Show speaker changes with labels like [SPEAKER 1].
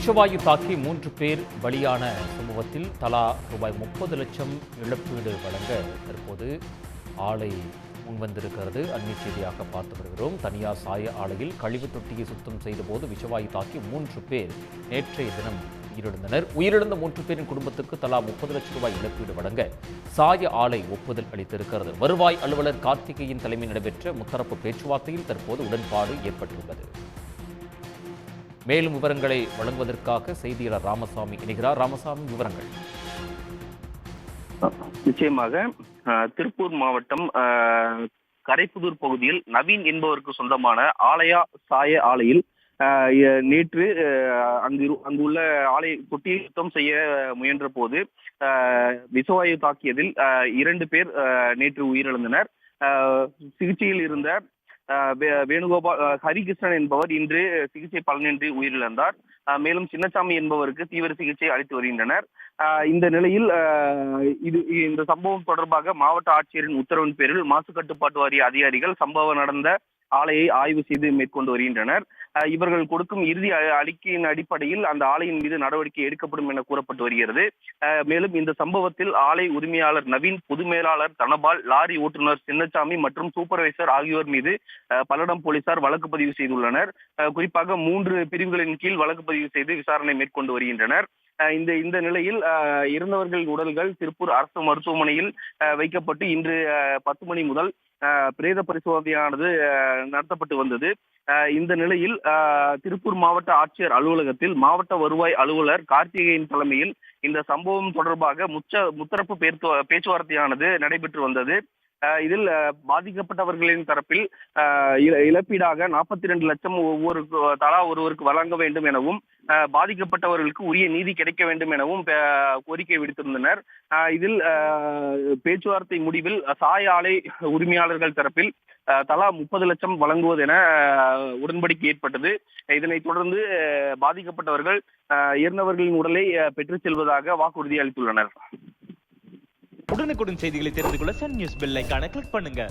[SPEAKER 1] விஷவாயு தாக்கி 3 பேர் பலியான சம்பவத்தில் தலா ரூபாய் 30 லட்சம் இழப்பீடு வழங்க தற்போது ஆலை முன்வந்திருக்கிறது. அண்மை செய்தியாக பார்த்து வருகிறோம். தனியார் சாய ஆலையில் கழிவு தொட்டியை சுத்தம் செய்தபோது விஷவாயு தாக்கி 3 பேர் நேற்றைய தினம் உயிரிழந்தனர். உயிரிழந்த 3 பேரின் குடும்பத்துக்கு தலா 30 லட்சம் ரூபாய் இழப்பீடு வழங்க சாய ஆலை ஒப்புதல் அளித்திருக்கிறது. வருவாய் அலுவலர் கார்த்திகேயன் தலைமையில் நடைபெற்ற முத்தரப்பு பேச்சுவார்த்தையில் தற்போது உடன்பாடு ஏற்பட்டுள்ளது. மேலும் விவரங்களை வழங்குவதற்காக செய்தியாளர் ராமசாமி இணைகிறார். ராமசாமி, விவரங்கள்.
[SPEAKER 2] நிச்சயமாக திருப்பூர் மாவட்டம் கரைப்புதூர் பகுதியில் நவீன் என்பவருக்கு சொந்தமான ஆலயா சாய ஆலையில் நேற்று அங்குள்ள ஆலை தொட்டியை சுத்தம் செய்ய முயன்ற போது விஷவாயு தாக்கியதில் 2 பேர் நேற்று உயிரிழந்தனர். சிகிச்சையில் இருந்த வேணுகோபால் ஹரிகிருஷ்ணன் என்பவர் இன்று சிகிச்சை பலனின்றி உயிரிழந்தார். மேலும் சின்னசாமி என்பவருக்கு தீவிர சிகிச்சை அளித்து வருகின்றனர். இந்த நிலையில் இந்த சம்பவம் தொடர்பாக மாவட்ட ஆட்சியரின் உத்தரவின் பேரில் மாசு கட்டுப்பாட்டு வாரிய அதிகாரிகள் சம்பவம் நடந்த ஆலையை ஆய்வு செய்து மேற்கொண்டு வருகின்றனர். இவர்கள் கொடுக்கும் இறுதி அறிக்கையின் அடிப்படையில் அந்த ஆலையின் மீது நடவடிக்கை எடுக்கப்படும் என கூறப்பட்டு வருகிறது. மேலும் இந்த சம்பவத்தில் ஆலை உரிமையாளர் நவீன், பொது மேலாளர் தனபால், லாரி ஓட்டுநர் சின்னசாமி மற்றும் சூப்பர்வைசர் ஆகியோர் மீது பல்லடம் போலீசார் வழக்கு பதிவு செய்துள்ளனர். குறிப்பாக 3 பிரிவுகளின் கீழ் வழக்கு பதிவு செய்து விசாரணை மேற்கொண்டு வருகின்றனர். இந்த நிலையில் இறந்தவர்களின் உடல்கள் திருப்பூர் அரசு மருத்துவமனையில் வைக்கப்பட்டு இன்று 10 மணி முதல் பிரேத பரிசோதனையானது நடத்தப்பட்டு வந்தது. இந்த நிலையில் திருப்பூர் மாவட்ட ஆட்சியர் அலுவலகத்தில் மாவட்ட வருவாய் அலுவலர் கார்த்திகேயன் தலைமையில் இந்த சம்பவம் தொடர்பாக முத்தரப்பு பேச்சுவார்த்தையானது நடைபெற்று வந்தது. இதில் பாதிக்கப்பட்டவர்களின் தரப்பில் இழப்பீடாக 42 லட்சம் தலா ஒருவருக்கு வழங்க வேண்டும் எனவும் பாதிக்கப்பட்டவர்களுக்கு உரிய நீதி கிடைக்க வேண்டும் எனவும் கோரிக்கை விடுத்திருந்தனர். இதில் பேச்சுவார்த்தை முடிவில் சாய ஆலை உரிமையாளர்கள் தரப்பில் தலா 30 லட்சம் வழங்குவது என உடன்படிக்கை ஏற்பட்டது. இதனைத் தொடர்ந்து பாதிக்கப்பட்டவர்கள் இறந்தவர்களின் உடலை பெற்றுச் செல்வதாக வாக்குறுதி அளித்துள்ளனர்.
[SPEAKER 3] உடனுக்குடன் செய்திகளை தெரிந்து கொள்ள சன் நியூஸ் பெல் ஐகானை கிளிக் பண்ணுங்க.